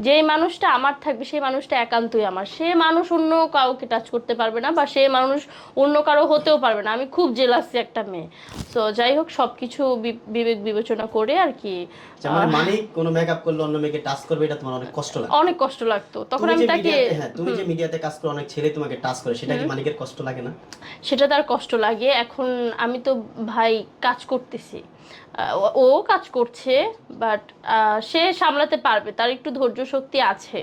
যেই মানুষটা আমার থাকবে সেই মানুষটা একান্তই আমার, সে মানুষ অন্য কাউকে টাচ করতে পারবে না, বা সে মানুষ অন্য কারো হতেও পারবে না। আমি খুব জেলাসি একটা মেয়ে। তো যাই হোক, সব কিছু বিবেক বিবেচনা করে আর কি। আচ্ছা, মানে মানিক কোনো মেকআপ করলে অন্য মেয়েকে টাচ করবে, এটা তোমার অনেক কষ্ট লাগতো? অনেক কষ্ট লাগতো তখন তুমি আমি যে তাকে। মিডিয়াতে, হ্যাঁ, তুমি হুম। যে মিডিয়াতে কাজ করো, অনেক ছেলে তোমাকে টাচ করে, সেটা কি হুম। মানিকের কষ্ট লাগে না? সেটা তার কষ্ট লাগে। এখন আমি তো ভাই কাজ করতেছি, ও কাজ করছে, বাট সে সামলাতে পারবে, তার একটু ধৈর্য শক্তি আছে,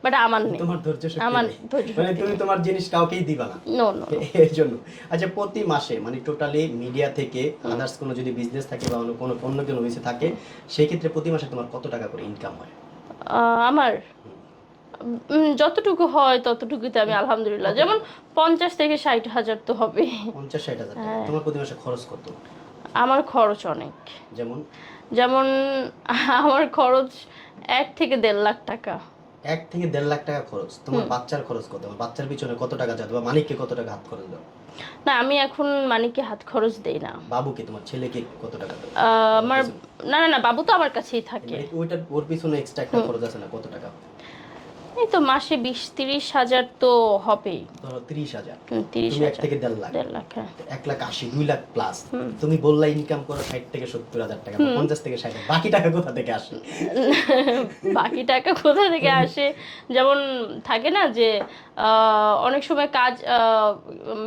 বাট আমার নেই। তোমার ধৈর্য শক্তি আমার নেই, ধৈর্য মানে শক্তি তুমি নেই। তোমার জিনিস কাউকেই দিবা না নো নো নো। এই জন্য। আচ্ছা, প্রতি মাসে মানে টোটালি মিডিয়া থেকে আদার্স কোনো যদি বিজনেস থাকে বা অন্য কোনো অন্য কোনো কিছু থাকে, সেই ক্ষেত্রে প্রতি মাসে তোমার কত টাকা করে ইনকাম হয়? আমার যতটুকু হয় ততটুকুতে আমি আলহামদুলিল্লাহ, কত যেমন টাকা? 50 থেকে 60 হাজার তো হবে। 50-60 হাজার টাকা? হ্যাঁ। তোমার প্রতি মাসে খরচ কত? আমার খরচ অনেক। যেমন? যেমন আমার খরচ 1 থেকে 1.5 লাখ টাকা। 1 থেকে 1.5 লাখ টাকা খরচ? তোমার হুম। বাচ্চার খরচ কত? বাচ্চার পিছনে কত টাকা যাবে, বা মানিককে কত টাকা হাত খরচ দাও? না, আমি এখন মানিককে হাত খরচ দেই না। বাবুকে, তোমার ছেলেকে কত টাকা দাও ওর আমার, পিছনে? না না না, বাবু তো আমার কাছেই থাকে। মানে ওইটা ওর পিছনে এক্সট্রা একটা হুম। খরচ আছে না, কত টাকা? এই তো মাসে 20-30 হাজার তো হবেই। ধরো 30 হাজার। তিরিশ তুমি এক হাজার থেকে 1.5 লাখ, 1.5 লাখ, হ্যাঁ। 1,80,000, 2 লাখ প্লাস। হুম। তুমি বললা ইনকাম করো 60 থেকে 70 হাজার টাকা, বা হুম। 50 থেকে 60, বাকি টাকা কোথা থেকে আসে? বাকি টাকা কোথা থেকে আসে? যেমন থাকে না যে অনেক সময় কাজ,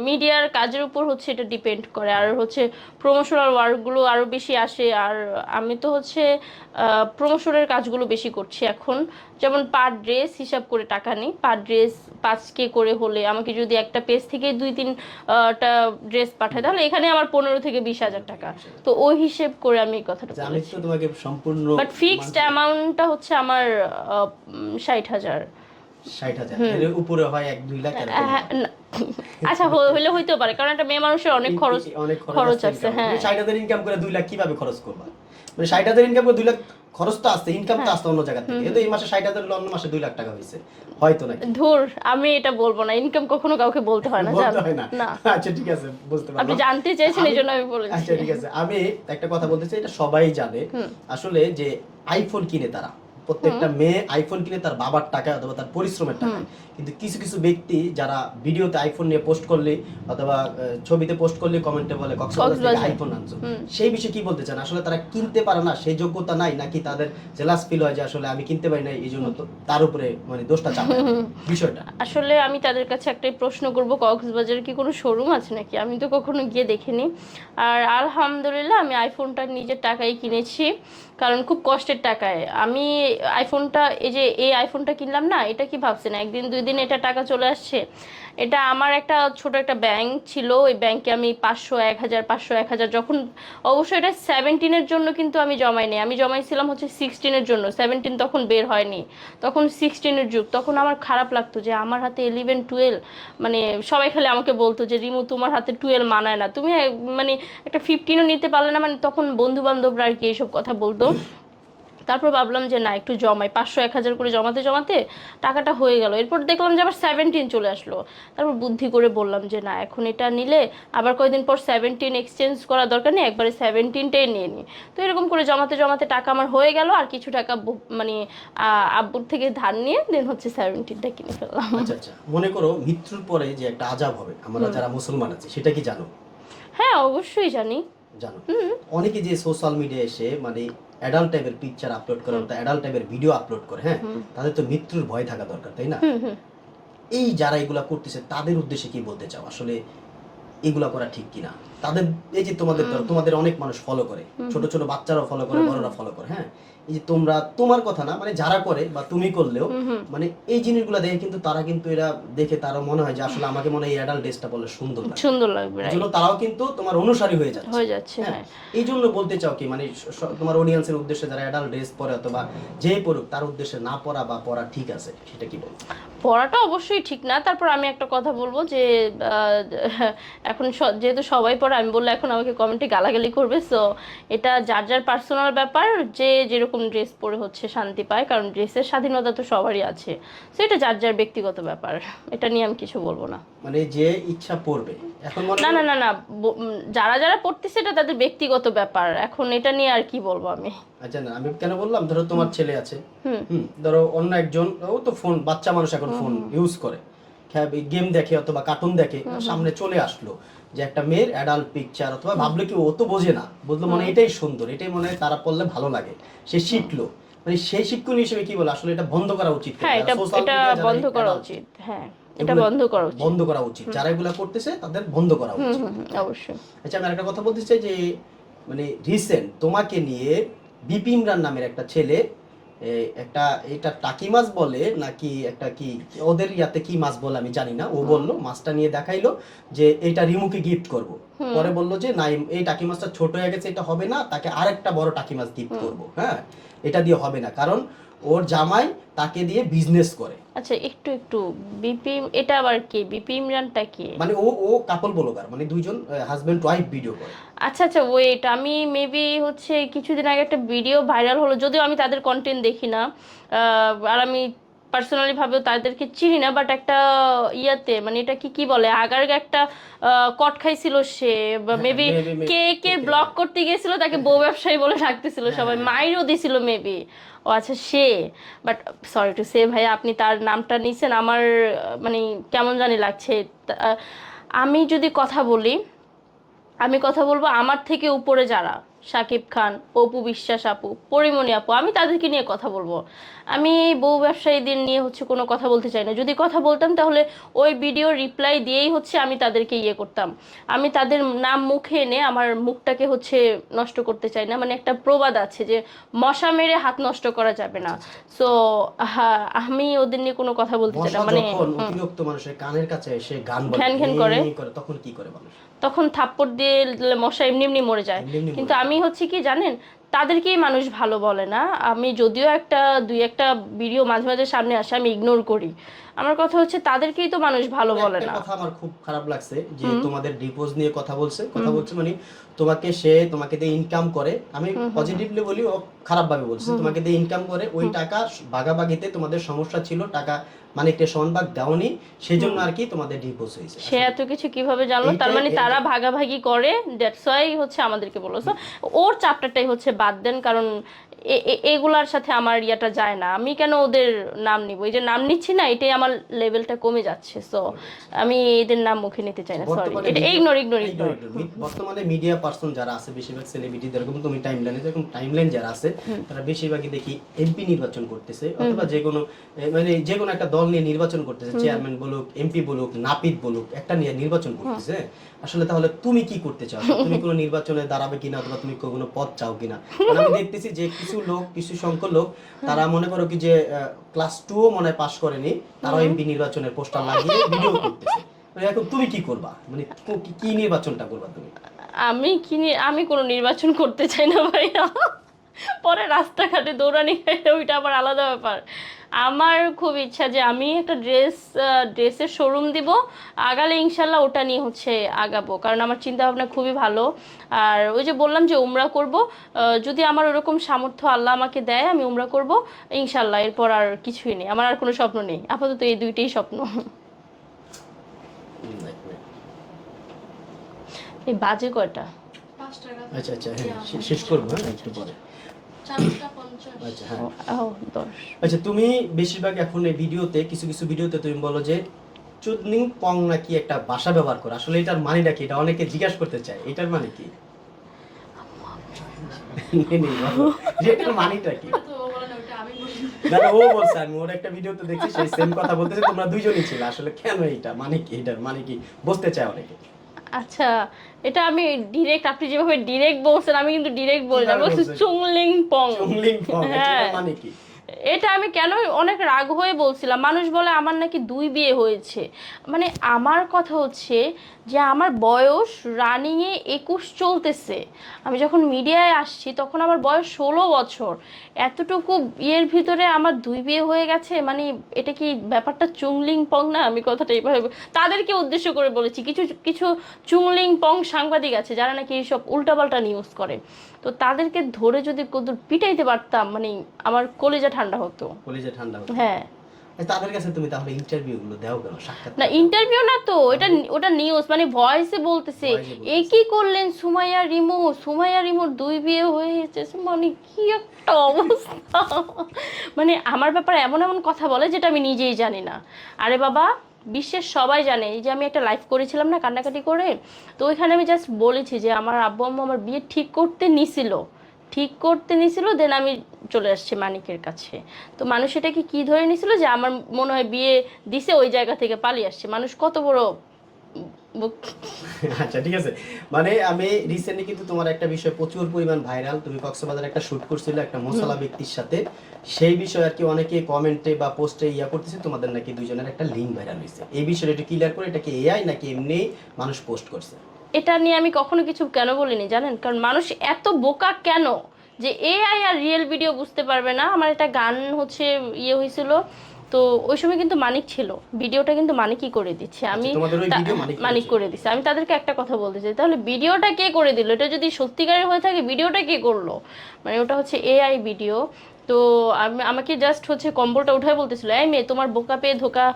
মিডিয়ার কাজের উপর হচ্ছে এটা ডিপেন্ড করে, আর হচ্ছে প্রমোশনাল ওয়ার্কগুলো আরও বেশি আসে। আর আমি তো হচ্ছে প্রমোশনের কাজগুলো বেশি করছি এখন। যেমন পার ড্রেস হিসাব করে টাকা নিই, পার ড্রেস 5K করে হলে আমাকে যদি একটা পেজ থেকে 2-3টা ড্রেস পাঠায়, তাহলে এখানে আমার 15 থেকে 20 হাজার টাকা। 15 থেকে 20 হাজার। তো ওই হিসেব করে আমি এই কথাটা আচ্ছা, আমি বলেছি। তো তোমাকে সম্পূর্ণ বাট ফিক্সড মান্থলি অ্যামাউন্টটা হচ্ছে আমার 60 হাজার। 60 হাজার, হুম। এর উপরে হয় 1-2 লাখ এরকম হয়? না। আচ্ছা, হইলে হইতেও পারে, কারণ একটা মেয়ে মানুষের অনেক খরচ, অনেক খরচ খরচ আছে আছে। ইনকাম। তুমি হ্যাঁ। 60 হাজার ইনকাম করে 2 লাখ কিভাবে খরচ করবা? মানে 60 হাজার ইনকাম করে 2 লাখ খরচ তো আসছে, ইনকাম তো হ্যাঁ। আসছে অন্য জায়গা হুম থেকে। হুম। কিন্তু এই মাসে 60 হাজার, অন্য মাসে 2 লাখ টাকা হয়েছে, হয়তো নাকি? ধুর, আমি এটা বলবো না, ইনকাম কখনো কাউকে বলতে হয় না, জান। বলতে হয় না? না। আচ্ছা ঠিক আছে, বুঝতে আপনি পারলাম। জানতে চেয়েছেন, এই আমি, জন্য আমি বলেছি। আচ্ছা ঠিক আছে, আমি একটা কথা বলতে চাই, এটা সবাই জানে হুম। আসলে, যে আইফোন কিনে তারা, হুম। প্রত্যেকটা মেয়ে আইফোন কিনে তার বাবার টাকা অথবা তার পরিশ্রমের হুম। টাকায়। কিন্তু কিছু কিছু ব্যক্তি যারা ভিডিওতে আইফোন নিয়ে পোস্ট করলে অথবা ছবিতে পোস্ট করলে কমেন্টে বলে কক্সবাজার থেকে কক্সবাজার। আইফোন আনছো, হুম। সেই বিষয়ে কি বলতে চান? আসলে তারা কিনতে পারে না, সেই যোগ্যতা নাই, নাকি তাদের জেলাস ফিল হয় যে আসলে আমি কিনতে পারি না, এই জন্য তো তার উপরে মানে দোষটা চাপায় দেয়, বিষয়টা? আসলে আমি তাদের কাছে একটাই প্রশ্ন করব, কক্সবাজারে কি কোনো শোরুম আছে নাকি? আমি তো কখনো গিয়ে দেখিনি। আর আলহামদুলিল্লাহ আমি আইফোনটা নিজের টাকায় কিনেছি, কারণ খুব কষ্টের টাকায় আমি আইফোনটা, এই আইফোনটা কিনলাম না, এটা কি ভাবছেন 1 দিন 2 দিন এটা টাকা চলে আসছে? এটা আমার একটা ছোট একটা ব্যাংক ছিল, ওই ব্যাংকে আমি 500 1000 500 1000 যখন, অবশ্যই এটা 17-এর জন্য কিন্তু আমি জমাইনি, আমি জমাইছিলাম হচ্ছে 16-এর জন্য। 17 তখন বের হয়নি, তখন 16-এর যুগ। তখন আমার খারাপ লাগতো যে আমার হাতে 11 12, মানে সবাই খালি আমাকে বলতো যে রিমু তোমার হাতে 12 মানায় না, তুমি মানে একটা 15ও নিতে পারলে না, মানে তখন বন্ধু বান্ধবরা আর কি এইসব কথা বলতো। তারপর ভাবলাম যে না, একটু জমাই, 500 1000 করে জমাতে জমাতে টাকাটা হয়ে গেল। এরপর দেখলাম যে আবার 17 চলে আসলো। তারপর বুদ্ধি করে বললাম যে না, এখন এটা নিলে আবার কয়েকদিন পর 17 এক্সচেঞ্জ করা দরকার নেই, একবারে 17টাই নিয়ে নিই। তো এরকম করে জমাতে জমাতে টাকা আমার হয়ে গেল, আর কিছু টাকা মানে আব্বুর থেকে ধার নিয়ে দেন হচ্ছে 17টা কিনে ফেললাম। আচ্ছা আচ্ছা, মনে করো মৃত্যুর পরে যে একটা আযাব হবে, আমরা হুম। যারা মুসলমান আছি, সেটা কি জানো? হ্যাঁ, অবশ্যই জানি। জানো? হুম। অনেকে যে সোশ্যাল মিডিয়া এসে মানে অ্যাডাল্ট টাইপের পিকচার আপলোড করে, হুম। অর্থাৎ অ্যাডাল্ট টাইপের ভিডিও আপলোড করে, হ্যাঁ, হুম। তাদের তো মৃত্যুর ভয় থাকা দরকার, তাই না? হুম। হুম। এই যারা এগুলা করতেছে তাদের উদ্দেশ্যে কি বলতে চাও আসলে, এগুলা করা ঠিক কিনা? তাদের, এই যে তোমাদের ধরো, তোমাদের অনেক মানুষ ফলো করে, হুম। ছোট ছোট বাচ্চারাও ফলো করে, হুম। হুম। বড়রা ফলো করে, হ্যাঁ, এই যে তোমরা, তোমার কথা না, মানে যারা করে বা তুমি করলেও, হুম। হুম। মানে এই জিনিসগুলো দেখে কিন্তু তারা কিন্তু এরা দেখে তারা মনে হয় যে আসলে আমাকে মনে হয় এই অ্যাডাল্ট ড্রেসটা বললে সুন্দর লাগবে, সুন্দর লাগবে, এই জন্য রাইট। তারাও কিন্তু তোমার অনুসারী হয়ে যাচ্ছে। হয়ে যাচ্ছে, হ্যাঁ, হ্যাঁ। এই জন্য বলতে চাও কি, মানে তোমার অডিয়েন্সের উদ্দেশ্যে যারা অ্যাডাল্ট ড্রেস পরে অথবা যে পড়ুক, তার উদ্দেশ্যে না পড়া বা পড়া ঠিক আছে, সেটা কি বলবো? পড়াটা অবশ্যই ঠিক না। তারপর আমি একটা কথা বলবো যে এখন যেহেতু সবাই পড়ে, আমি বললে এখন আমাকে কমেন্টে গালাগালি করবে, সো এটা যার যার পার্সোনাল ব্যাপার, যে যেরকম কোন ড্রেস পরে হচ্ছে শান্তি পায়, কারণ ড্রেসের স্বাধীনতা তো সবারই আছে। সো এটা যার যার ব্যক্তিগত ব্যাপার, এটা নিয়ে আমি কিছু বলবো না। মানে যে ইচ্ছা পড়বে এখন মনে না করো না না না, যারা যারা পড়তেছে এটা তাদের ব্যক্তিগত ব্যাপার, এখন এটা নিয়ে আর কি বলবো আমি। আচ্ছা না আমি কেন বললাম, ধরো তোমার ছেলে আছে, হুম ধরো অন্য একজন, ও তো ফোন, বাচ্চা মানুষ এখন ফোন ইউজ করে, গেম দেখে অথবা কার্টুন দেখে, সামনে চলে আসলো যে একটা মেয়ের অ্যাডাল্ট পিকচার, অথবা ভাবলো কি ও তো বোঝে না, বুঝলো মনে হয় এটাই সুন্দর, এটাই মনে হয় তারা পড়লে ভালো লাগে, সে শিখলো, মানে সেই শিক্ষণীয় হিসেবে কি বলে আসলে এটা বন্ধ করা উচিত। হ্যাঁ, যারা এটা social এটা media, যারা বন্ধ করা adult, উচিত, হ্যাঁ এটা এগুলো বন্ধ করা উচিত। বন্ধ করা উচিত, যারা এগুলা করতেছে তাদের বন্ধ করা উচিত। অবশ্যই। আচ্ছা আমি আরেকটা কথা বলতে চাই যে মানে রিসেন্ট তোমাকে নিয়ে বিপি ইমরান নামের একটা ছেলে একটা এটা টাকি মাছ বলে নাকি একটা কি ওদের ইয়াতে কি মাছ বলে আমি জানি না, ও বললো মাছটা নিয়ে দেখাইলো যে এইটা রিমুকে গিফট করব, পরে বললো যে না এই টাকি মাছটা ছোট হয়ে গেছে, এটা হবে না, তাকে আরেকটা বড় টাকি মাছ গিফট করব, হ্যাঁ এটা দিয়ে হবে না, কারণ ওর জামাই তাকে দিয়ে বিজনেস করে। আচ্ছা একটু একটু বিপি, এটা আবার কি বিপি ইমরানটা কি? মানে ও ও কাপল ব্লগার, মানে দুইজন হাজবেন্ড ওয়াইফ ভিডিও করে। আচ্ছা আচ্ছা ওয়েট, আমি মেবি হচ্ছে কিছুদিন আগে একটা ভিডিও ভাইরাল হলো, যদিও আমি তাদের কন্টেন্ট দেখি না, আর আমি পার্সোনালি ভাবেও তাদেরকে চিনি না, বাট একটা ইয়াতে মানে এটা কি কি বলে আগার একটা কট খাইছিল সে, মেবি কে কে ব্লক করতে গিয়েছিল তাকে বউ ব্যবসায়ী বলে ডাকতেছিল সবাই, মাইরও দিছিল মেবি। ও আচ্ছা সে, বাট সরি টু সে ভাইয়া আপনি তার নামটা নিছেন, আমার মানে কেমন জানি লাগছে। আহ, আমি যদি কথা বলি, আমি কথা বলবো আমার থেকে উপরে যারা, শাকিব খান, অপু বিশ্বাস আপু, পরিমণি আপু, আমি তাদেরকে নিয়ে কথা বলবো। আমি এই বউ ব্যবসায়ীদের নিয়ে হচ্ছে কোনো কথা বলতে চাই না, যদি কথা বলতাম তাহলে ওই ভিডিও রিপ্লাই দিয়েই হচ্ছে আমি তাদেরকে ইয়ে করতাম। আমি তাদের নাম মুখে এনে আমার মুখটাকে হচ্ছে নষ্ট করতে চাই না, মানে একটা প্রবাদ আছে যে মশা মেরে হাত নষ্ট করা যাবে না। সো আমি ওদের নিয়ে কোনো কথা বলতে চাই না, মশা মানে যখন অতিরিক্ত মানুষের কানের কাছে এসে গান বলে ঘ্যান ঘ্যান করে, তখন কি করে মানুষ? তখন থাপ্পড় দিয়ে দিলে মশা এমনি এমনি মরে যায়। এমনি এমনি কিন্তু মরে আমি হচ্ছে কি জানেন, তাদেরকেই মানুষ ভালো বলে না। আমি যদিও দুই একটা ভিডিও মাঝে মাঝে সামনে আসে আমি ইগনোর করি, আমার কথা হচ্ছে তাদেরকেই তো মানুষ ভালো বলে একটা না। কথা আমার খুব খারাপ লাগছে যে তোমাদের ডিভোর্স নিয়ে কথা বলছে মানে তোমাকে দিয়ে ইনকাম করে, আমি পজিটিভলি বলি, ও খারাপ ভাবে বলছে, তোমাকে দিয়ে ইনকাম করে, ওই টাকা ভাগাভাগিতে তোমাদের সমস্যা ছিল, টাকা মানে একটা সনবাগ দাওনি, সেই জন্য আর কি তোমাদের ডিভোর্স হয়েছে। সে এত কিছু কিভাবে জানলো? তার মানে তারা ভাগাভাগি করে, দ্যাটস ওয়াই হচ্ছে আমাদেরকে বললো। So, ওর চ্যাপ্টারটাই হচ্ছে বাদ দেন, কারণ এগুলার সাথে আমার ইয়াটা যায় না, আমি কেন ওদের নাম নিব? এই যে নাম নিচ্ছি না, এটাই আমার লেভেলটা কমে যাচ্ছে। সো আমি এদের নাম মুখে নিতে চাই না, সরি, এটা ইগনোর ইগনোর ইগনোর। বর্তমানে মিডিয়া পার্সন যারা আছে, বেশিরভাগ সেলিব্রিটি, যেরকম তুমি টাইমলাইনে যেরকম টাইমলাইন যারা আছে, তারা বেশিরভাগই দেখি এমপি নির্বাচন করতেছে, অথবা যে কোনো মানে যে কোনো একটা দল নিয়ে নির্বাচন করতেছে, চেয়ারম্যান বলুক, এমপি বলুক, নাপিত বলুক, একটা নিয়ে নির্বাচন করতেছে। আসলে তাহলে তুমি কি করতে চাও? তুমি কোনো নির্বাচনে দাঁড়াবে কিনা, অথবা তুমি কোনো পদ চাও কিনা? কারণ আমি দেখতেছি যে কিছু সংখ্যক লোক, তারা মনে করো কি যে ক্লাস 2 মনে হয় পাস করেনি, তারাও এমপি নির্বাচনের পোস্টার লাগিয়ে ভিডিও করতেছে। মানে এখন তুমি কি করবা, মানে কি নির্বাচনটা করবা তুমি? আমি কোনো নির্বাচন করতে চাই না ভাইয়া, পরে রাস্তাঘাটে দৌড়ানি খাইলে ওইটা আবার আলাদা ব্যাপার। আমার খুব ইচ্ছা যে আমি একটা ড্রেসের শোরুম দিব, আগালে ইনশাল্লাহ ওটা নিয়ে হচ্ছে আগাবো, কারণ আমার চিন্তা ভাবনা খুবই ভালো। আর ওই যে বললাম যে উমরা করব, যদি আমার ওরকম সামর্থ্য আল্লাহ আমাকে দেয় আমি উমরা করব ইনশাল্লাহ, এরপর আর কিছুই নেই, আমার আর কোনো স্বপ্ন নেই, আপাতত এই দুইটাই স্বপ্ন। এই বাজে কয়টা? আচ্ছা আচ্ছা, হ্যাঁ শেষ করবো, হ্যাঁ একটু পরে। আচ্ছা হ্যাঁ, আচ্ছা তুমি বেশিরভাগ এখন এই ভিডিওতে কিছু ভিডিওতে তুমি বলো যে চুদনিং পং নাকি একটা ভাষা ব্যবহার করো, আসলে এটার মানেটা কি? এটা অনেকে জিজ্ঞাসা করতে চায়, এটার মানে কি? এটার মানেটা কি? দাদা ও বলছে, আমি ওর একটা ভিডিওতে দেখছি, সেই সেম কথা বলতেছে, তোমরা দুইজনই ছিল, আসলে কেন এটা মানে কি? এটার মানে কি বুঝতে চায় অনেকে। আচ্ছা এটা আমি ডিরেক্ট, আপনি যেভাবে ডিরেক্ট বলছেন আমি কিন্তু ডিরেক্ট বলি না, বলছি চুংলিং পং। হ্যাঁ মানে কি? এটা আমি কেন অনেক রাগ হয়ে বলছিলাম, মানুষ বলে আমার নাকি 2 বিয়ে হয়েছে, মানে আমার কথা হচ্ছে যে আমার বয়স রানিংয়ে 21 চলতেছে, আমি যখন মিডিয়ায় আসছি তখন আমার বয়স 16 বছর, এতটুকু বিয়ের ভিতরে আমার 2 বিয়ে হয়ে গেছে, মানে এটা কি ব্যাপারটা চুংলিং পং না? আমি কথাটা এইভাবে তাদেরকে উদ্দেশ্য করে বলেছি। কিছু কিছু চুংলিং পং সাংবাদিক আছে যারা নাকি এইসব উল্টাপাল্টা নিউজ করে, তো তাদেরকে ধরে যদি কদুর পিটাইতে পারতাম, মানে আমার কলিজা ঠান্ডা হতো। কলেজে ঠান্ডা হতো। হ্যাঁ, তাদের কাছে তুমি তাহলে ইন্টারভিউ গুলো দাও কেন, সাক্ষাৎ না ইন্টারভিউ না তো, এটা ওটা নিউজ, মানে ভয়েসে বলতেছে এ কি করলেন সুমাইয়া রিমু, সুমাইয়া রিমুর 2 বিয়ে হয়েছে, মানে কি একটা অবস্থা। মানে আমার ব্যাপারে এমন এমন কথা বলে যেটা আমি নিজেই জানি না। আরে বাবা, বিশ্বের সবাই জানে এই যে আমি একটা লাইভ করেছিলাম না কান্নাকাটি করে, তো ওইখানে আমি জাস্ট বলেছি যে আমার আব্বু আম্মু আমার বিয়ে ঠিক করতে নিছিল, দেন আমি চলে আসছি মানিকের কাছে। তো মানুষ এটাকে কি ধরে নিছিল যে আমার মনে হয় বিয়ে দিছে, ওই জায়গা থেকে পালিয়ে আসছে। মানুষ কত বড় আচ্ছা ঠিক আছে, মানে আমি রিসেন্টলি কিন্তু তোমার একটা বিষয় প্রচুর পরিমাণ ভাইরাল, তুমি কক্সবাজারে একটা শুট করছিলে একটা মোসালা ব্যক্তির সাথে, সেই বিষয়ে আর কি অনেকে কমেন্টে বা পোস্টে করতেছে তোমাদের নাকি দুইজনের একটা লিঙ্ক ভাইরাল হয়েছে। এই বিষয়টা একটু ক্লিয়ার করে, এটা কি এআই নাকি এমনি মানুষ পোস্ট করছে? এটা নিয়ে আমি কখনো কিছু কেন বলিনি জানেন, কারণ মানুষ এত বোকা কেন যে এআই আর রিয়েল ভিডিও বুঝতে পারবে না। আমার একটা গান হচ্ছে হয়েছিল, তো ওই সময় কিন্তু মানিক ছিল, ভিডিওটা কিন্তু মানিকই করে দিচ্ছে। আমি তোমাদের ওই ভিডিও মানিক করে দিচ্ছে। আমি তাদেরকে একটা কথা বলতে চাই, তাহলে ভিডিওটা কে করে দিল? এটা যদি সত্যিকারের হয়ে থাকে ভিডিওটা কে করলো? মানে ওটা হচ্ছে এআই ভিডিও। তো আমাকে জাস্ট হচ্ছে কম্বলটা উঠায় বলতেছিল, এই মেয়ে তোমার বোকা পেয়ে ধোকা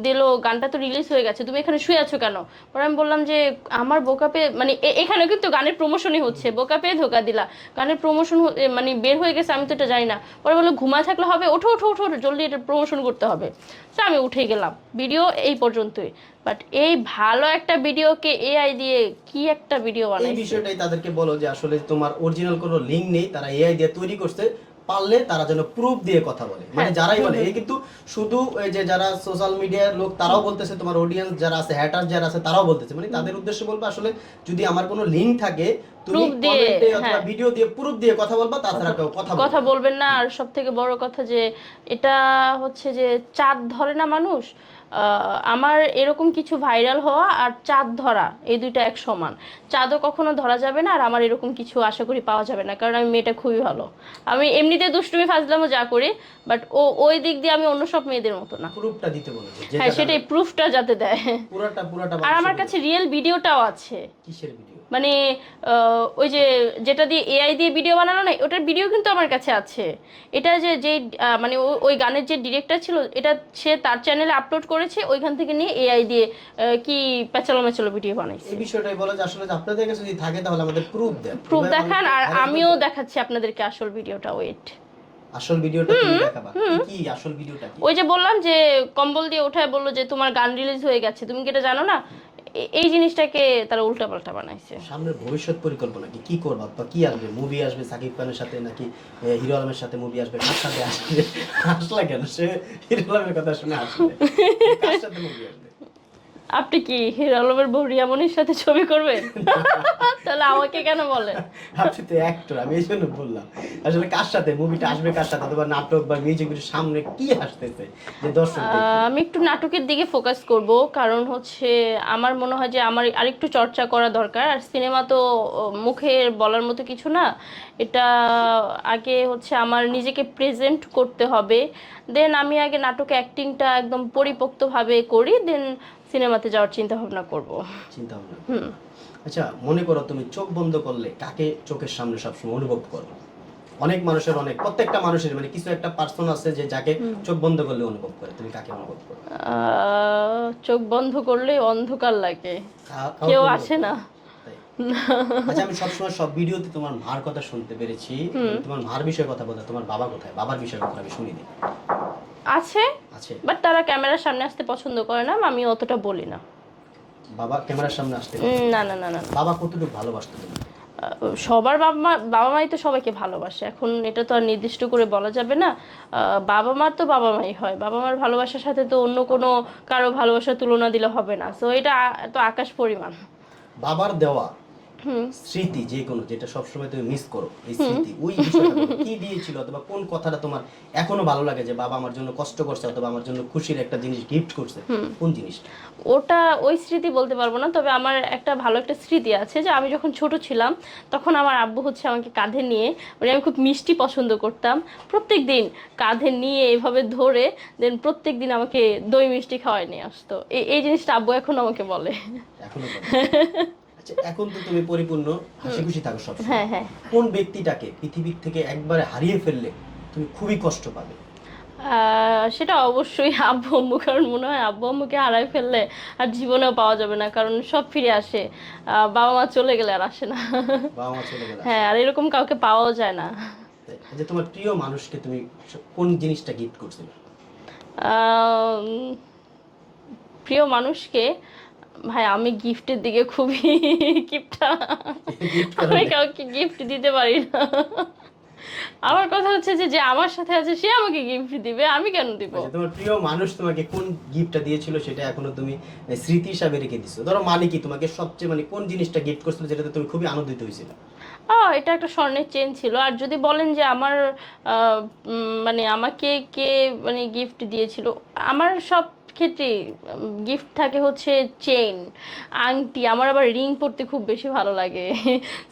দিল, গানটা তো রিলিজ হয়ে গেছে, তুমি এখানে শুয়ে আছো কেন? পরে আমি বললাম যে আমার বোকা পেয়ে, মানে এখানে কিন্তু গানের প্রমোশনই হচ্ছে, বোকা পেয়ে ধোকা দিলা, গানের প্রমোশন মানে বের হয়ে গেছে, আমি তো এটা জানি না। পরে বললো ঘুমায় থাকলে হবে, ওঠো ওঠো ওঠো জলদি, এটা প্রমোশন করতে হবে। তো আমি উঠে গেলাম, ভিডিও এই পর্যন্তই। বাট এই ভালো একটা ভিডিওকে এআই দিয়ে কি একটা ভিডিও এই বানাইছে। বিষয়টাই তাদেরকে বলো যে আসলে তোমার অরিজিনাল কোনো লিঙ্ক নেই, তারা এআই দিয়ে তৈরি করছে, পারলে তারা যেন প্রুফ দিয়ে কথা বলে। মানে যারাই বলে, এই কিন্তু শুধু এই যে যারা সোশ্যাল মিডিয়ার লোক তারাও বলতেছে, তোমার অডিয়েন্স যারা আছে, হ্যাটার যারা আছে তারাও বলতেছে, মানে তাদের উদ্দেশ্যে বলবো আসলে যদি আমার কোনো লিঙ্ক থাকে তুমি প্রুফ দিয়ে, কমেন্টে অথবা ভিডিও দিয়ে প্রুফ দিয়ে কথা বলবা, তাছাড়া কেউ কথা বলবেন না। আর সব থেকে বড় কথা যে এটা হচ্ছে যে চাঁদ ধরে না মানুষ, আমার এরকম কিছু ভাইরাল হওয়া আর চাঁদ ধরা এই দুইটা এক সমান। চাঁদও কখনো ধরা যাবে না, আর আমার এরকম কিছু আশা করি পাওয়া যাবে না, কারণ আমি মেয়েটা খুবই ভালো। আমি এমনিতে দুষ্টুমি ফাজলামও যা করি, বাট ওই দিক দিয়ে আমি অন্য সব মেয়েদের মতো না। প্রুফটা দিতে বলেছে, হ্যাঁ, সেটাই, প্রুফটা যাতে দেয়। পুরাটা আর আমার কাছে রিয়েল ভিডিওটাও আছে। কিসের ভিডিও? মানে ওই যে যেটা দিয়ে এআই দিয়ে ভিডিও বানানো না, ওটার ভিডিও কিন্তু আমার কাছে আছে। এটা যে মানে ওই গানের যে ডিরেক্টর ছিল, এটা সে তার চ্যানেলে আপলোড করেছে, ওইখান থেকে নিয়ে এআই দিয়ে কি প্যাচালো ম্যাচালো ভিডিও বানাইছে। এই বিষয়টাই বলা যে আসলে আপনাদের কাছে যদি থাকে তাহলে আমাদের প্রুফ দেন, প্রুফ দেখান, আর আমিও দেখাচ্ছি আপনাদেরকে আসল ভিডিওটা। ওয়েট, আসল ভিডিওটা তুমি দেখাবা। কি আসল ভিডিওটা কি? ওই যে বললাম যে কম্বল দিয়ে ওঠায় বললো যে তোমার গান রিলিজ হয়ে গেছে, তুমি কি এটা জানো না? এই জিনিসটাকে তারা উল্টাপাল্টা বানাইছে। সামনের ভবিষ্যৎ পরিকল্পনা কি, কি করবা বা কি আসবে? মুভি আসবে সাকিব খানের সাথে নাকি হিরো আলমের সাথে মুভি আসবে? কার সাথে আসবে? আসলা কেন? সে হিরো আলমের কথা শুনে আসলে কার সাথে মুভি আসবে? আপনি কি হিরো আলমের বউ রিয়ামনির সাথে ছবি করবেন? তাহলে আমাকে কেন বলেন? আপনি তো অ্যাক্টর, আমি এই জন্য বললাম আসলে কার সাথে মুভিটা আসবে, কার সাথে, অথবা নাটক বা মিউজিক ভিডিও সামনে কি আসতেছে যে দর্শক দেখবে? আমি একটু নাটকের দিকে ফোকাস করব, কারণ হচ্ছে আমার মনে হয় যে আমার আরেকটু চর্চা করা দরকার। আর সিনেমা তো মুখে বলার মতো কিছু না, এটা আগে হচ্ছে আমার নিজেকে প্রেজেন্ট করতে হবে, দেন আমি আগে নাটকে অ্যাক্টিংটা একদম পরিপক্তভাবে করি, দেন সিনেমাতে যাওয়ার চিন্তা ভাবনা করব। চিন্তা ভাবনা। আচ্ছা, মনে করো তুমি চোখ বন্ধ করলে কাকে চোখের সামনে সবসময় অনুভব করো? অনেক মানুষের, প্রত্যেকটা মানুষের মানে কিছু একটা পার্সন আছে যে যাকে চোখ বন্ধ করলে অনুভব করে, তুমি কাকে অনুভব করো? চোখ বন্ধ করলে অন্ধকার লাগে, কাউকে কেউ অনুভব আসে করো? না। তাই? আচ্ছা, আমি সবসময় সব ভিডিওতে তোমার মার কথা শুনতে পেরেছি, তোমার মার বিষয়ে কথা বলতে, তোমার বাবা কোথায়? বাবার বিষয়ে কথা আমি শুনিনি। আছে, আছে, বাট তারা ক্যামেরার সামনে আসতে পছন্দ করে না, আমি অতটা বলি না। বাবা ক্যামেরার সামনে আসতে? না না না না। বাবা কতটুকু ভালোবাসতো তুমি? সবার বাবা মাই তো সবাইকে ভালোবাসে, এখন এটা তো আর নির্দিষ্ট করে বলা যাবে না। বাবা মার তো বাবা মাই হয়, বাবা মার ভালোবাসার সাথে তো অন্য কোনো কারো ভালোবাসার তুলনা দিলে হবে না, সো এটা তো আকাশ পরিমাণ। বাবার দেওয়া স্মৃতি যে কোনো, যেটা সবসময় তুমি মিস করো, এই স্মৃতি, ওই বিষয়টা বলো। কি দিয়েছিল অথবা কোন কথাটা তোমার এখনো ভালো লাগে যে বাবা আমার জন্য কষ্ট করছে অথবা আমার জন্য খুশির একটা জিনিস গিফট করছে, কোন জিনিসটা? ওটা ওই স্মৃতি বলতে পারবো না, তবে আমার একটা ভালো একটা স্মৃতি আছে যে আমি যখন ছোট ছিলাম তখন আমার আব্বু হচ্ছে আমাকে কাঁধে নিয়ে, মানে আমি খুব মিষ্টি পছন্দ করতাম, প্রত্যেক দিন কাঁধে নিয়ে এভাবে ধরে দেন প্রত্যেক দিন আমাকে দই মিষ্টি খাওয়াই নিয়ে আসতো। এই জিনিসটা আব্বু এখন আমাকে বলে। এখনো বলো? আচ্ছা, এখন তো তুমি পরিপূর্ণ হাসি খুশি থাকো সব হ্যাঁ হ্যাঁ। কোন ব্যক্তিটাকে পৃথিবীর থেকে একবারে হারিয়ে ফেললে তুমি খুবই কষ্ট পাবে? সেটা অবশ্যই আব্বু আম্মু, কারণ মনে হয় আব্বু আম্মুকে হারাই ফেললে আর জীবনেও পাওয়া যাবে না, কারণ সব ফিরে আসে, বাবা মা চলে গেলে আর আসে না। বাবা মা চলে গেলে হ্যাঁ, আর এরকম কাউকে পাওয়াও যায় না। যে তোমার প্রিয় মানুষকে তুমি কোন জিনিসটা গিফট করছিলে? আহ, প্রিয় মানুষকে, ভাই আমি গিফটের দিকে খুবই কিপটা, গিফট করো আমি না? কাউকে গিফট দিতে পারি না। আমার কথা হচ্ছে যে যে আমার সাথে আছে সে আমাকে গিফট দিবে, আমি কেন দিব? আচ্ছা, তোমার প্রিয় মানুষ তোমাকে কোন গিফটটা দিয়েছিল সেটা এখনো তুমি স্মৃতি হিসাবে রেখে দিছো? ধরো মালিকই তোমাকে সবচেয়ে মানে কোন জিনিসটা গিফট করছিল যেটাতে তুমি খুবই আনন্দিত হয়েছিল? এটা একটা স্বর্ণের চেন ছিল। আর যদি বলেন যে আমার মানে আমাকে কে মানে গিফট দিয়েছিল, আমার সব ক্ষেত্রে গিফট থাকে হচ্ছে চেন, আংটি, আমার আবার রিং পরতে খুব বেশি ভালো লাগে।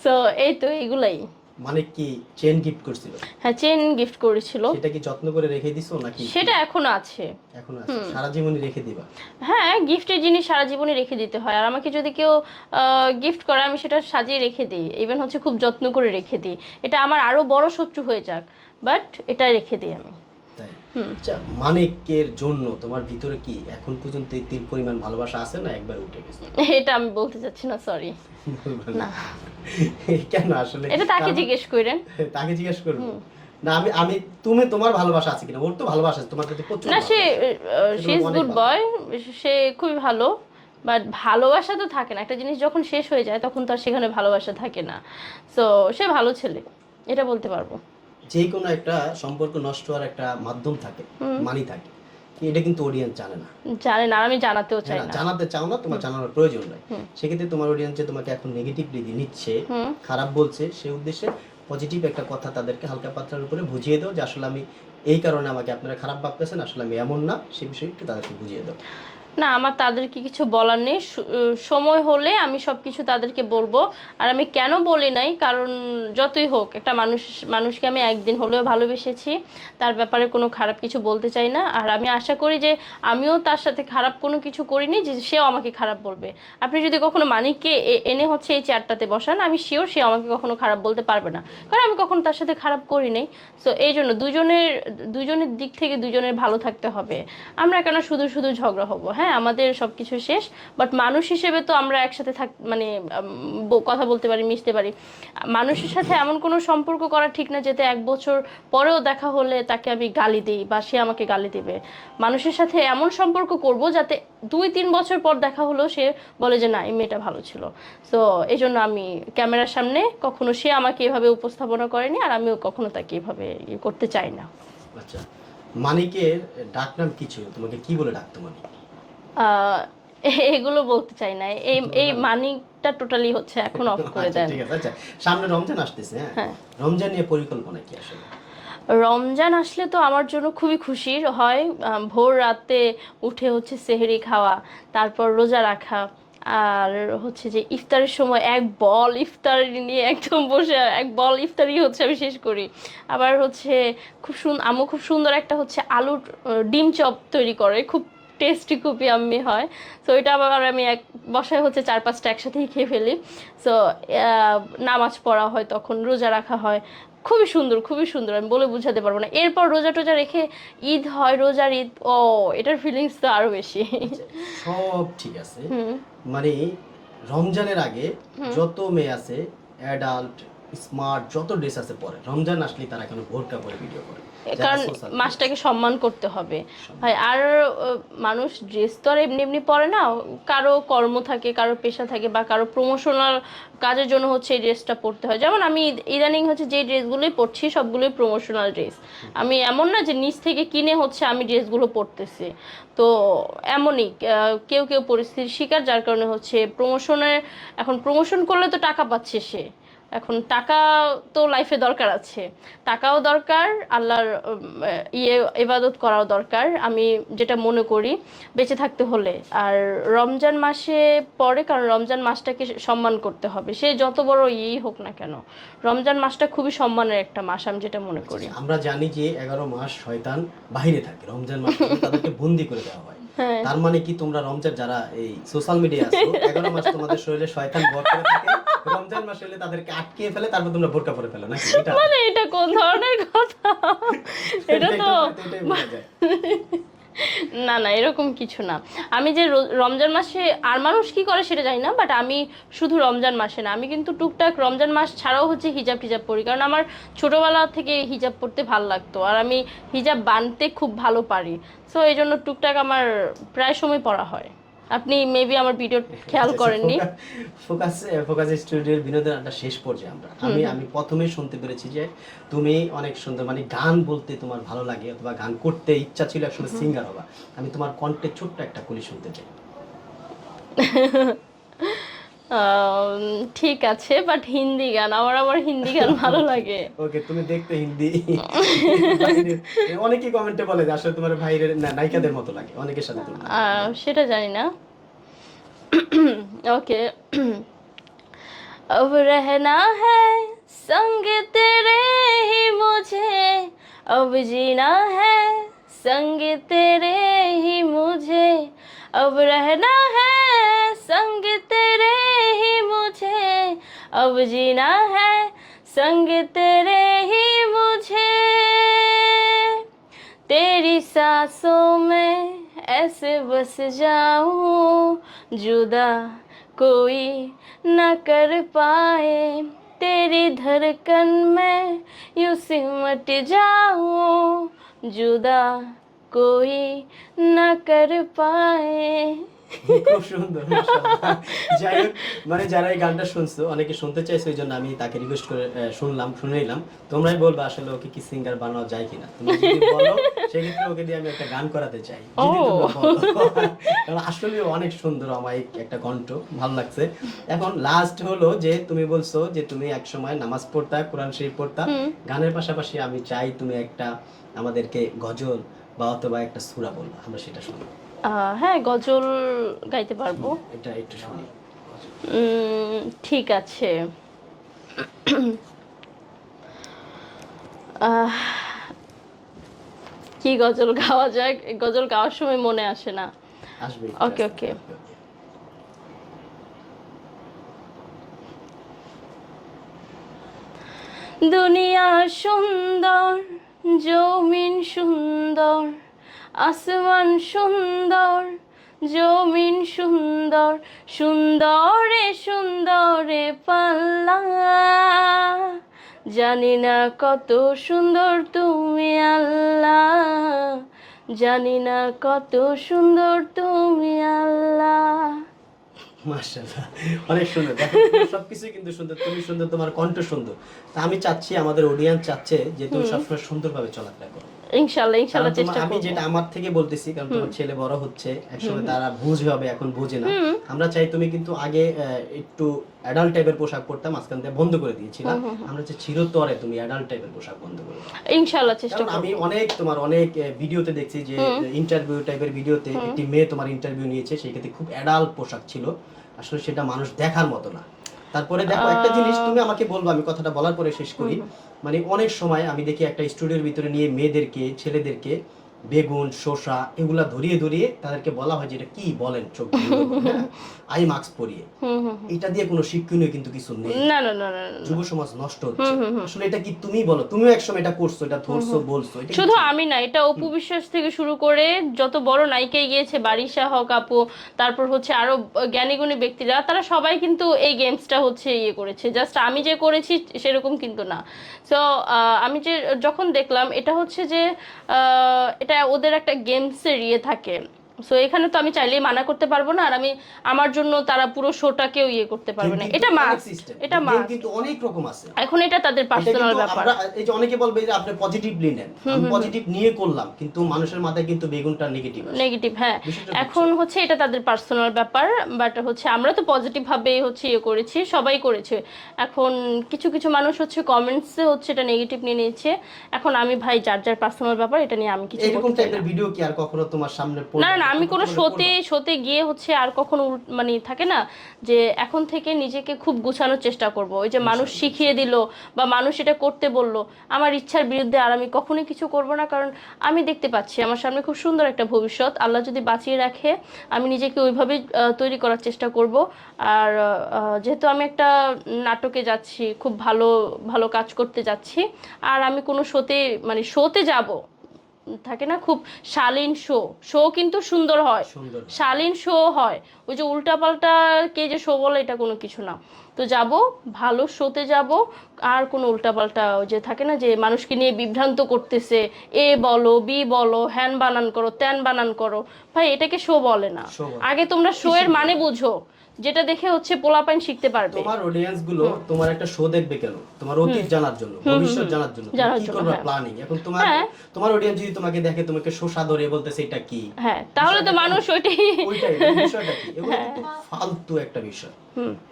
সো এই তো এগুলাই। মানে কি চেন গিফট করছিল? হ্যাঁ, চেন গিফট করেছিল। সেটা কি যত্ন করে রেখে দিছো নাকি সেটা এখনো আছে। এখনো আছে? সারা জীবনই রেখে দিবা? হ্যাঁ, গিফটের জিনিস সারা জীবনে রেখে দিতে হয়। আর আমাকে যদি কেউ গিফট করে আমি সেটা সাজিয়ে রেখে দিই, ইভেন হচ্ছে খুব যত্ন করে রেখে দিই। এটা আমার আরো বড় শত্রু হয়ে যাক, বাট এটা রেখে দিই আমি। তাই? আচ্ছা, মানিকের জন্য তোমার ভিতরে কি এখন পর্যন্ত এতির পরিমাণ ভালোবাসা আছে না একবার উঠে গেছে? এটা আমি বলতে চাচ্ছি না, সরি। না, কেন আসলে? এটা তাকে জিজ্ঞেস করেন। তাকে জিজ্ঞেস করবো? না, আমি আমি তুমি তোমার ভালোবাসা আছে কিনা? ওর তো ভালোবাসা আছে তোমার প্রতি প্রচুর না, সে ভালোবাসা। সে ইজ অনেক গুড ভালো। বয়, সে খুবই ভালো, বাট ভালোবাসা তো থাকে না। একটা জিনিস যখন শেষ হয়ে যায় তখন তো আর সেখানে ভালোবাসা থাকে না। সো সে ভালো ছেলে, এটা বলতে পারবো। যে কোনো একটা সম্পর্ক নষ্ট হওয়ার একটা মাধ্যম থাকে, মানি থাকে, এটা কিন্তু অডিয়েন্স জানে না। জানে না, আর আমি জানাতেও চাই হ্যাঁ, না। জানাতে চাও না, তোমার জানানোর প্রয়োজন নাই। সেক্ষেত্রে তোমার অডিয়েন্স যে তোমাকে এখন নেগেটিভলি নিচ্ছে, হুম। খারাপ বলছে, সেই উদ্দেশ্যে পজিটিভ একটা কথা তাদেরকে হালকা পাতলার উপরে বুঝিয়ে দাও যে আসলে আমি এই কারণে আমাকে আপনারা খারাপ ভাবতেছেন, আসলে আমি এমন না, সেই বিষয়ে একটু তাদেরকে বুঝিয়ে দাও। না, আমার তাদেরকে কিছু বলার নেই। সময় হলে আমি সব কিছু তাদেরকে বলবো। আর আমি কেন বলি নাই, কারণ যতই হোক একটা মানুষকে আমি একদিন হলেও ভালোবেসেছি, তার ব্যাপারে কোনো খারাপ কিছু বলতে চাই না। আর আমি আশা করি যে আমিও তার সাথে খারাপ কোনো কিছু করিনি যে সেও আমাকে খারাপ বলবে। আপনি যদি কখনো মানিককে এনে হচ্ছে এই চেয়ারটাতে বসান, আমি শিওর সে আমাকে কখনো খারাপ বলতে পারবে না, কারণ আমি কখনো তার সাথে খারাপ করি নাই। সো এই জন্য দুজনের দিক থেকে দুজনের ভালো থাকতে হবে। আমরা কেন শুধু শুধু ঝগড়া হব? হ্যাঁ, আমাদের সব কিছু শেষ, বাট মানুষ হিসেবে তো আমরা একসাথে মানে কথা বলতে পারি, মিশতে পারি। মানুষের সাথে এমন কোনো সম্পর্ক করা ঠিক না যেতে 1 বছর পরেও দেখা হলে তাকে আমি গালি দিই বা সে আমাকে গালি দেবে। মানুষের সাথে এমন সম্পর্ক করব যাতে 2-3 বছর পর দেখা হলেও সে বলে যে না, এই মেয়েটা ভালো ছিল। সো এই জন্য আমি ক্যামেরার সামনে কখনো সে আমাকে এভাবে উপস্থাপনা করেনি, আর আমিও কখনো তাকে এভাবে করতে চাই না। আচ্ছা, মানিকের ডাকনাম কি ছিল? তোমাকে কি বলে ডাকতো মানিক? আহ, এগুলো বলতে চাই না। এই এই মানিকটা টোটালি হচ্ছে এখন অফ করে আচ্ছা, দেন। ঠিক আছে। আচ্ছা, সামনে রমজান আসতেছে, হ্যাঁ, হ্যাঁ, রমজান নিয়ে পরিকল্পনা কি আসলে? রমজান আসলে তো আমার জন্য খুবই খুশির হয়। ভোর রাতে উঠে হচ্ছে সেহরি খাওয়া, তারপর রোজা রাখা, আর হচ্ছে যে ইফতারের সময় এক বল ইফতারি নিয়ে একদম বসে এক বল ইফতারি হচ্ছে আমি শেষ করি। আবার হচ্ছে আম্মু খুব সুন্দর একটা হচ্ছে আলুর ডিম চপ তৈরি করে, খুব টেস্টি, খুব ইয়াম্মি হয়। সো এটা আবার আমি এক বসায় হচ্ছে 4-5টা একসাথেই খেয়ে ফেলি। সো নামাজ পড়া হয়, তখন রোজা রাখা হয়। খুবই সুন্দর, খুবই সুন্দর, আমি বলে বোঝাতে পারবো না। এরপর রোজা টোজা রেখে ঈদ হয়, রোজার ঈদ, ও এটার ফিলিংস তো আরো বেশি। আচ্ছা, সব ঠিক আছে, হুম। মানে রমজানের আগে যত মেয়ে আছে, অ্যাডাল্ট, স্মার্ট, যত ড্রেস আছে পরে, রমজান আসলে তারা কেন বোরকা পরে ভিডিও করে? যারা কারণ social media মাসটাকে সম্মান করতে হবে সম্মান। ভাই। আর মানুষ ড্রেস তো আর এমনি এমনি পরে না, কারো কর্ম থাকে, কারো পেশা থাকে, বা কারো প্রমোশনাল কাজের জন্য হচ্ছে এই ড্রেসটা পরতে হয়। যেমন আমি ইদানিং হচ্ছে যে ড্রেসগুলোই পরছি সবগুলোই প্রমোশনাল ড্রেস। আমি এমন না যে নিচ থেকে কিনে হচ্ছে আমি ড্রেসগুলো পরতেছি। তো এমনই কেউ কেউ পরিস্থিতির শিকার, যার কারণে হচ্ছে প্রমোশনের, এখন প্রমোশন করলে তো টাকা পাচ্ছে সে, এখন টাকা তো লাইফে দরকার আছে, টাকাও দরকার, আল্লাহর ইবাদত করাও দরকার, আমি যেটা মনে করি বেঁচে থাকতে হলে। আর রমজান মাসে পরে, কারণ রমজান মাসটাকে সম্মান করতে হবে, সে যত বড় ইয়েই হোক না কেন। রমজান মাসটা খুবই সম্মানের একটা মাস, আমি যেটা মনে করি। আমরা জানি যে 11 মাস শয়তান বাইরে থাকে, রমজান মাসে তাদেরকে বন্দি করে দেওয়া হয়। হ্যাঁ। তার মানে কি তোমরা রমজান যারা এই সোশ্যাল মিডিয়া আছো 11 মাস তোমাদের শরীরে শয়তান ভর করে থাকে, রমজান মাস হলে তাদেরকে আটকে ফেলে, তারপর তোমরা বোরকা পরে ফেলো নাকি? এটা মানে এটা কোন ধরনের কথা? এটা তো এটাই বোঝা যায়। না না, এরকম কিছু না। আমি যে রমজান মাসে আর মানুষ কি করে সেটা জানি না, বাট আমি শুধু রমজান মাসে না, আমি কিন্তু টুকটাক রমজান মাস ছাড়াও হচ্ছে হিজাব টিজাব পরি, কারণ আমার ছোটোবেলা থেকে হিজাব পরতে ভালো লাগতো, আর আমি হিজাব বানতে খুব ভালো পারি। সো এই জন্য টুকটাক আমার প্রায় সময় পড়া হয়। আপনি মেবি আমার ভিডিও খেয়াল করেননি। ফোকাস স্টুডিওর বিনোদন আড্ডা শেষ পর্যায়ে আমি প্রথমে শুনতে পেরেছি যে তুমি অনেক সুন্দর, মানে গান বলতে তোমার ভালো লাগে অথবা গান করতে ইচ্ছা ছিল একসময় সিঙ্গার হবা। আমি তোমার কণ্ঠে ছোট্ট একটা কলি শুনতে চাই। ঠিক আছে, বাট হিন্দি গান, আমার হিন্দি গান ভালো লাগে। ওকে, তুমি দেখতে হিন্দি অনেকেই কমেন্টে বলে যে আসলে তোমার ভাইয়ের নায়িকাদের মতো লাগে, অনেকের সাথে তুলনা। সেটা জানি না। ओके। अब रहना है संग तेरे ही मुझे, अब जीना है संग तेरे ही मुझे, अब रहना है संग तेरे ही मुझे, अब जीना है संग तेरे ही मुझे, तेरी सांसों में ऐसे बस जाऊं जुदा कोई न कर पाए, तेरी धड़कन में यूं सिमट जाऊं जुदा कोई न कर पाए। খুব সুন্দর, মাশাআল্লাহ। যাই হোক, মানে যারা এই গানটা শুনছো, অনেকে শুনতে চাইছো, এই জন্য আমি তাকে রিকোয়েস্ট করে শুনে নিলাম। তোমরাই বলবা আসলে ওকে কি সিঙ্গার বানানো যায় কিনা। তুমি যদি বলো সেক্ষেত্রে ওকে দিয়ে আমি একটা গান করাতে চাই, যদি তোমরা বলো। কারণ আসলে অনেক সুন্দর, অমায়িক একটা কণ্ঠ, ভালো লাগছে। এখন লাস্ট হলো যে তুমি বলছো যে তুমি একসময় নামাজ পড়তা, কোরআন শরীফ পড়তা, গানের পাশাপাশি আমি চাই তুমি একটা আমাদেরকে গজল বা অথবা একটা সূরা বলবা, আমরা সেটা শুনবো। হ্যাঁ, গজল গাইতে পারবো। এটা একটু শুনি। ঠিক আছে। আহ, কি গজল গাওয়া যায়? গজল গাওয়ার সময় মনে আসে না। আসবে। ওকে ওকে। দুনিয়া সুন্দর, জমিন সুন্দর, আসমান সুন্দর, জমিন সুন্দর, সুন্দরে সুন্দরে পাল্লা, জানি না কত সুন্দর তুমি আল্লাহ, জানি না কত সুন্দর তুমি আল্লাহ। মাশাআল্লাহ, অনেক সুন্দর। দেখো সবকিছু কিন্তু সুন্দর, তুমি সুন্দর, তোমার কণ্ঠ সুন্দর। তা আমি চাচ্ছি, আমাদের অডিয়েন্স চাচ্ছে যে তুমি সবসময় সুন্দরভাবে চলাফেরা করো। ইনশাআল্লাহ ইনশাআল্লাহ চেষ্টা করব। আমি যেটা আমার থেকে বলতেছি, কারণ তোমার ছেলে বড় হচ্ছে, একসময় তারা বুঝবে, হবে এখন বোঝে না। আমরা চাই, তুমি কিন্তু আগে একটু অ্যাডাল্ট টাইপের পোশাক পরতাম, মাঝখান থেকে বন্ধ করে দিয়েছিলাম। আমরা চাই চিরতরে তুমি অ্যাডাল্ট টাইপের পোশাক বন্ধ করে দাও। ইনশাআল্লাহ চেষ্টা করব। আমি তোমার অনেক ভিডিওতে দেখছি যে ইন্টারভিউ টাইপের ভিডিওতে একটি মেয়ে তোমার ইন্টারভিউ নিয়েছে, সেই ক্ষেত্রে খুব অ্যাডাল্ট পোশাক ছিল, আসলে সেটা মানুষ দেখার মতো না। তারপরে দেখো একটা জিনিস তুমি আমাকে বলবো, আমি কথাটা বলার পরে শেষ করি। মানে অনেক সময় আমি দেখি একটা স্টুডিওর ভিতরে নিয়ে মেয়েদেরকে, ছেলেদেরকে বেগুন, শসা এগুলা ধরিয়ে ধরিয়ে তাদেরকে বলা হয় যে এটা কি বলেন, চোখ আই মাস্ক পরিয়ে। এটা দিয়ে কোনো শিক্ষণীয় কিন্তু কিছু নেই। না না না না, যুব সমাজ নষ্ট হচ্ছে। আসলে এটা কি তুমি বলো, তুমিও একসময় এটা করছো, এটা ধরছো, বলছো। শুধু আমি না, এটা অপু বিশ্বাস থেকে শুরু করে যত বড় নায়িকাই গিয়েছে, বারিশা হক আপু, তারপর হচ্ছে আরো জ্ঞানীগুণী ব্যক্তিরা, তারা সবাই কিন্তু এই গেমসটা হচ্ছে ইয়ে করেছে। জাস্ট আমি যে করেছি সেরকম কিন্তু না। সো আমি যে যখন দেখলাম এটা হচ্ছে যে এটা ওদের একটা গেমসের ইয়ে থাকে, সো এখানে তো আমি চাইলেই মানা করতে পারবো না, আর আমি আমার জন্য তারা পুরো শোটাকেও ইয়ে করতে পারবে না। এটা মাস্ট, এটা মাস্ট। কিন্তু অনেক রকম আছে, এখন এটা তাদের পার্সোনাল ব্যাপার। এই যে অনেকে বলবে যে আপনি পজিটিভলি নেন, আমি পজিটিভ নিয়ে করলাম, কিন্তু মানুষের মাথায় কিন্তু বেগুনটা নেগেটিভ আছে। নেগেটিভ, হ্যাঁ। এখন হচ্ছে এটা তাদের পার্সোনাল ব্যাপার, বাট হচ্ছে আমরা তো পজিটিভ ভাবে হচ্ছে ইয়ে করেছি, সবাই করেছে। এখন কিছু কিছু মানুষ হচ্ছে কমেন্টসে হচ্ছে এটা নেগেটিভ নিয়ে নিয়েছে। এখন আমি ভাই, যার যার পার্সোনাল ব্যাপার, এটা নিয়ে আমি কিছু বলতে চাই না। এরকম টাইপের ভিডিও কি আর কখনো তোমার সামনে পড়বে? না না, আমি কোনো শোতে গিয়ে হচ্ছে আর কখনো মানে থাকে না যে এখন থেকে নিজেকে খুব গুছানোর চেষ্টা করব। ওই যে মানুষ শিখিয়ে দিল বা মানুষ এটা করতে বলল, আমার ইচ্ছার বিরুদ্ধে আর আমি কখনোই কিছু করব না। কারণ আমি দেখতে পাচ্ছি আমার সামনে খুব সুন্দর একটা ভবিষ্যৎ, আল্লাহ যদি বাঁচিয়ে রাখে আমি নিজেকে ওইভাবেই তৈরি করার চেষ্টা করব। আর যেহেতু আমি একটা নাটকে যাচ্ছি, খুব ভালো ভালো কাজ করতে যাচ্ছি, আর আমি কোনো মানে শোতে যাব, থাকে না খুব শালীন শো কিন্তু সুন্দর হয়, সুন্দর শালীন শো হয়। ওই যে উল্টাপাল্টা কে যে শো বলে এটা কোনো কিছু না। তো যাব, ভালো শোতে যাব, আর কোনো উল্টাপাল্টা ওই যে থাকে না যে মানুষকে নিয়ে বিভ্রান্ত করতেছে, এ বলো বি বলো, হ্যান বানান করো ত্যান বানান করো, ভাই এটাকে শো বলে না। শো বলে। আগে তোমরা শো এর মানে বুঝো, যেটা দেখে হচ্ছে পোলাপাইন শিখতে পারবে। তোমার অডিয়েন্স গুলো তোমার একটা শো দেখবে কেন? তোমার অতীত জানার জন্য, ভবিষ্যৎ জানার জন্য, তুমি কি করবে প্ল্যানিং। এখন তোমার অডিয়েন্স যদি তোমাকে দেখে তোমাকে শোষা ধরে বলতেছে এটা কি, হ্যাঁ তাহলে তো মানুষ ওইটাই বিষয়টা কি, এগুলো কিন্তু ফালতু একটা বিষয়।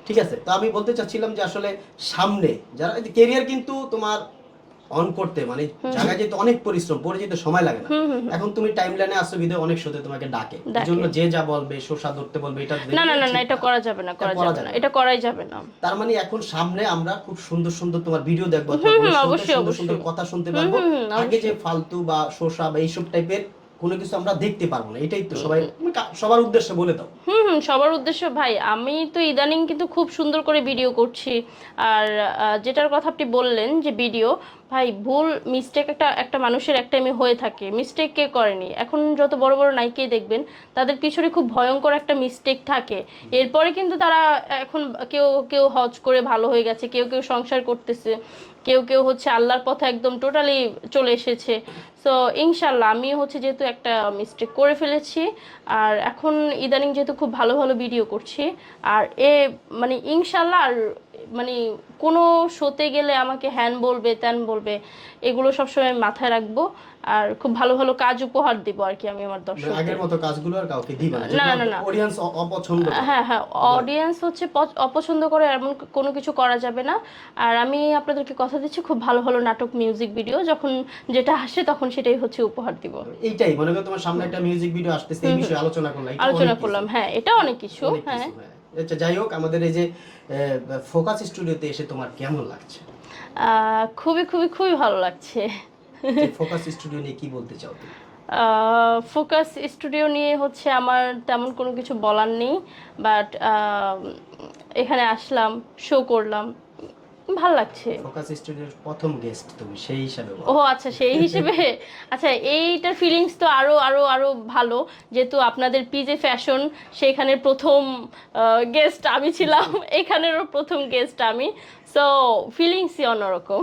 ঠিক আছে, তো আমি বলতে চাচ্ছিলাম যে আসলে সামনে যারা ক্যারিয়ার কিন্তু তোমার অন করতে মানে জায়গায় যেতে অনেক পরিশ্রম, পরিচিত সময় লাগে না। এখন তুমি টাইমলাইনে আসো ভিডিও অনেক শোতে তোমাকে ডাকে, এজন্য যে যা বলবে শোষা ধরতে বলবে, এটা না না না এটা করা যাবে না, এটা করাই যাবে না। তার মানে এখন সামনে আমরা খুব সুন্দর সুন্দর তোমার ভিডিও দেখবো, সুন্দর সুন্দর কথা শুনতে পারবো। আগে যে ফালতু বা শোষা বা এইসব টাইপের কোনো কিছু আমরা দেখতে পারবো না। এটাই তো সবার উদ্দেশ্যে বলে দাও। সবার উদ্দেশ্য ভাই, আমি তো ইদানিং কিন্তু খুব সুন্দর করে ভিডিও করছি। আর যেটার কথা আপনি বললেন যে ভিডিও, ভাই ভুল মিস্টেক একটা মানুষের এক টাইমে হয়ে থাকে, মিস্টেক কে করেনি? এখন যত বড় বড় নায়িকাই দেখবেন তাদের পিছনে খুব ভয়ঙ্কর একটা মিস্টেক থাকে, এরপরে কিন্তু তারা এখন কেউ কেউ হজ করে ভালো হয়ে গেছে, কেউ কেউ সংসার করতেছে, কেউ কেউ হচ্ছে আল্লাহর পথে একদম টোটালি চলে এসেছে। সো ইনশাল্লাহ আমি হচ্ছে যেহেতু একটা মিস্টেক করে ফেলেছি, আর এখন ইদানিং যেহেতু খুব ভালো ভালো ভিডিও করছি, আর মানে ইনশাল্লাহ আর মানে কোনো শোতে গেলে আমাকে হ্যান বলবে ত্যান বলবে, এগুলো সবসময় মাথায় রাখবো। আর খুব ভালো ভালো কাজ উপহার দিব আর কি আমি আমার দর্শকদের। আগের মতো কাজগুলো আর কাউকে দিবা না, যেটা অডিয়েন্স অপছন্দ করে। হ্যাঁ অডিয়েন্স হচ্ছে অপছন্দ করে এমন কোনো কিছু করা যাবে না। আর আমি আপনাদেরকে কথা দিচ্ছি খুব ভালো ভালো নাটক মিউজিক ভিডিও যখন যেটা আসে তখন সেটাই হচ্ছে উপহার দিব। এইটাই মনে করো তোমার সামনে একটা মিউজিক ভিডিও আসতেছে, এই বিষয়ে আলোচনা করলাম। হ্যাঁ এটা অনেক কিছু। হ্যাঁ আচ্ছা যাই হোক, আমাদের এই যে ফোকাস স্টুডিওতে এসে তোমার কেমন লাগছে? খুবই খুবই খুবই ভালো লাগছে। ফোকাস স্টুডিও নিয়ে কি বলতে চাও তুমি? ফোকাস স্টুডিও নিয়ে হচ্ছে আমার তেমন কোনো কিছু বলার নেই, বাট এখানে আসলাম, শো করলাম, ভাল লাগছে। ফোকাস স্টুডিওর প্রথম গেস্ট তুমি, সেই হিসাবে ও আচ্ছা সেই হিসেবে আচ্ছা এইটার ফিলিংস তো আরো আরো আরো ভালো, যেহেতু আপনাদের পিজে ফ্যাশন সেখানের প্রথম গেস্ট আমি ছিলাম, এখানেরও প্রথম গেস্ট আমি, সো ফিলিংসই অন্যরকম।